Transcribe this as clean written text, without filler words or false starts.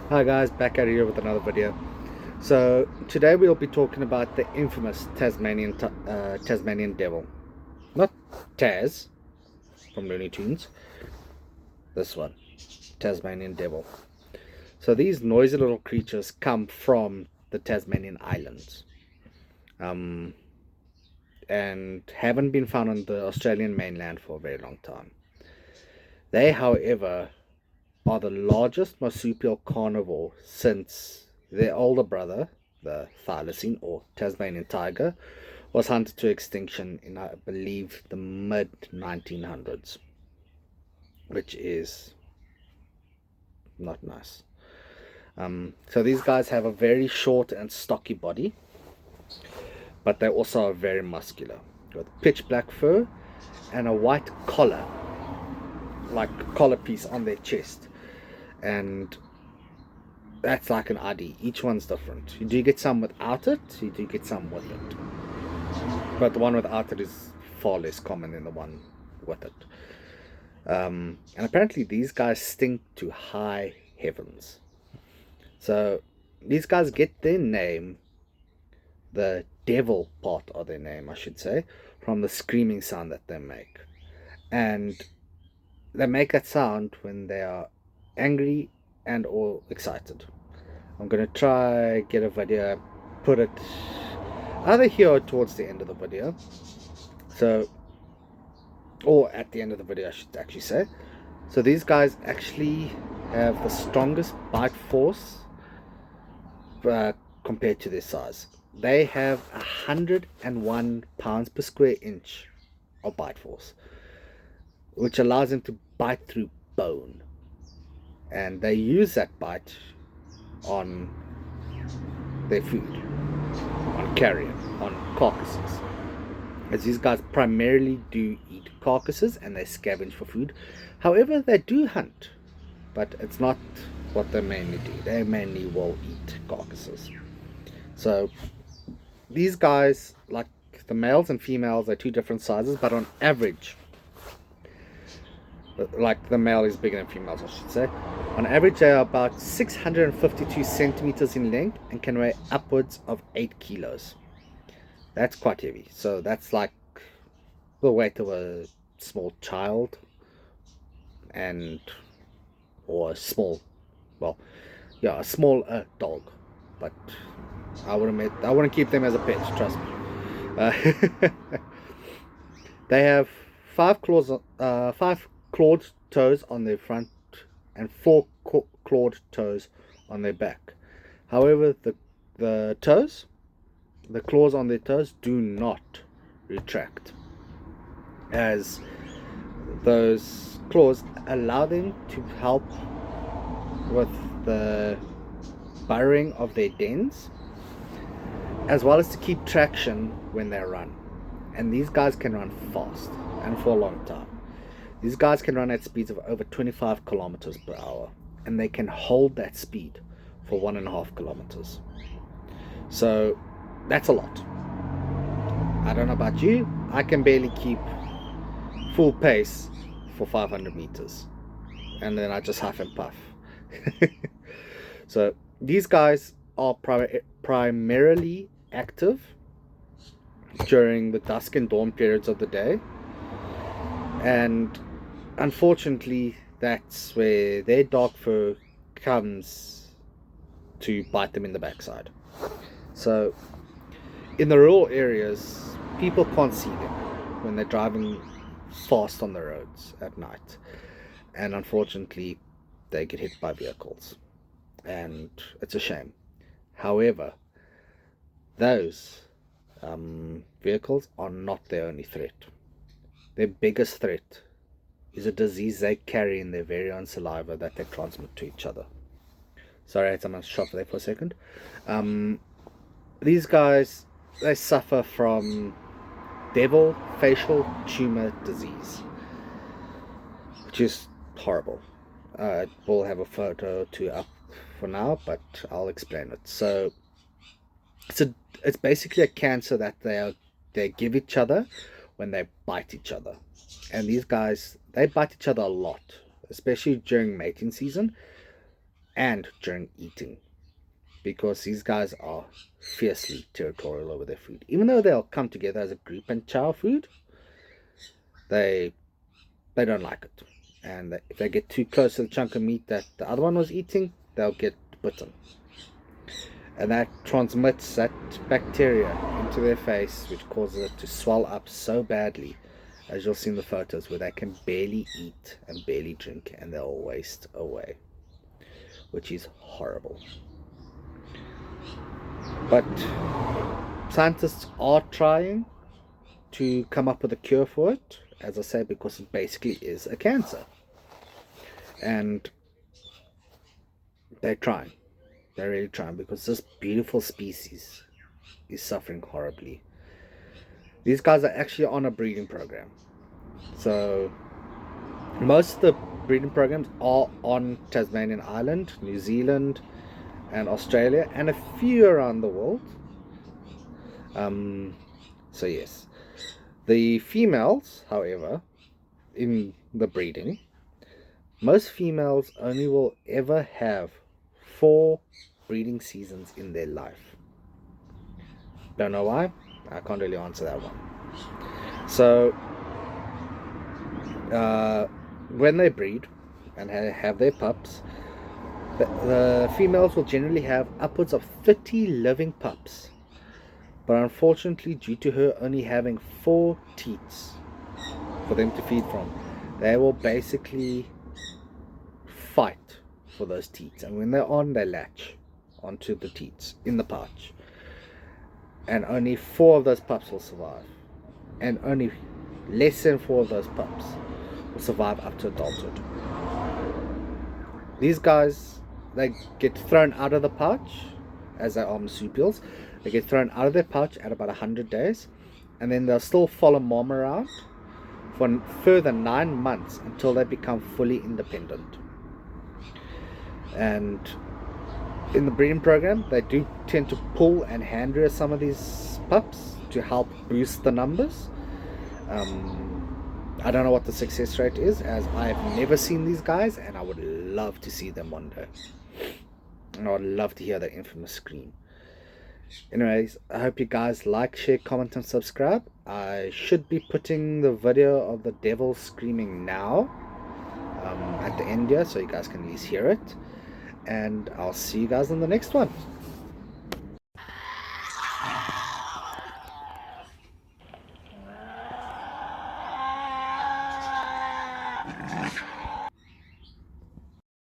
Hi guys, back at here with another video. So today we'll be talking about the infamous Tasmanian Devil, not Taz from Looney Tunes. This one, Tasmanian Devil. So these noisy little creatures come from the Tasmanian Islands, um, and haven't been found on the Australian mainland for a very long time. They, however, are the largest marsupial carnivore since their older brother, the thylacine or Tasmanian tiger, was hunted to extinction in, I believe, the mid 1900s, which is not nice. So these guys have a very short and stocky body, but they also are very muscular, with pitch black fur and a white collar, like collar piece on their chest, and that's like an ID. Each one's different. You do get some without it, you do get some with it. But the one without it is far less common than the one with it. And apparently these guys stink to high heavens. So these guys get their name, the devil part of their name, I should say, from the screaming sound that they make. And they make that sound when they are angry and or excited. I'm gonna try get a video, put it either here or towards the end of the video. So, or at the end of the video, I should actually say. So these guys actually have the strongest bite force compared to their size. They have 101 pounds per square inch of bite force, which allows them to bite through bone. And they use that bite on their food, on carrion, on carcasses. As these guys primarily do eat carcasses and they scavenge for food. However, they do hunt, but it's not what they mainly do. They mainly will eat carcasses. So these guys, like the males and females, are two different sizes, but on average, like the male is bigger than females, I should say. On average, they are about 652 centimeters in length and can weigh upwards of 8 kilos. That's quite heavy. So that's like the weight of a small child, and or a small, well, yeah, a small dog. But I wouldn't keep them as a pet. Trust me. They have five clawed toes on their front and four clawed toes on their back. However, the toes, the claws on their toes do not retract, as those claws allow them to help with the burrowing of their dens, as well as to keep traction when they run. And these guys can run fast and for a long time. These guys can run at speeds of over 25 kilometers per hour, and they can hold that speed for 1.5 kilometers. So that's a lot. I don't know about you, I can barely keep full pace for 500 meters, and then I just huff and puff. So these guys are primarily active during the dusk and dawn periods of the day, and unfortunately that's where their dark fur comes to bite them in the backside. So in the rural areas, people can't see them when they're driving fast on the roads at night, and unfortunately they get hit by vehicles, and it's a shame. However, those vehicles are not their only threat. Their biggest threat is a disease they carry in their very own saliva that they transmit to each other. Sorry, I had someone shop there for a second. These guys, they suffer from devil facial tumor disease, which is horrible. We'll have a photo to up for now, but I'll explain it. So it's basically a cancer that they give each other when they bite each other. And these guys, they bite each other a lot, especially during mating season, and during eating, because these guys are fiercely territorial over their food. Even though they'll come together as a group and chow food, they don't like it. And if they get too close to the chunk of meat that the other one was eating, they'll get bitten. And that transmits that bacteria into their face, which causes it to swell up so badly, as you'll see in the photos, where they can barely eat and barely drink, and they'll waste away, which is horrible. But scientists are trying to come up with a cure for it, as I say, because it basically is a cancer. And they're trying. They're really trying, because this beautiful species is suffering horribly. These guys are actually on a breeding program. So most of the breeding programs are on Tasmanian Island, New Zealand, and Australia, and a few around the world. So yes, the females, however, in the breeding, most females only will ever have 4 breeding seasons in their life. Don't know why. I can't really answer that one. So when they breed and have their pups, the females will generally have upwards of 30 living pups. But unfortunately, due to her only having 4 teats for them to feed from, they will basically fight for those teats. And when they're on, they latch onto the teats in the pouch. And only 4 of those pups will survive. And only less than 4 of those pups will survive up to adulthood. These guys, they get thrown out of the pouch, as they are marsupials. They get thrown out of their pouch at about 100 days, and then they'll still follow mom around for a further 9 months until they become fully independent. And in the breeding program, they do tend to pull and hand rear some of these pups to help boost the numbers. I don't know what the success rate is, as I have never seen these guys, and I would love to see them one day. And I would love to hear their infamous scream. Anyways, I hope you guys like, share, comment, and subscribe. I should be putting the video of the devil screaming now at the end here, so you guys can at least hear it. And I'll see you guys in the next one.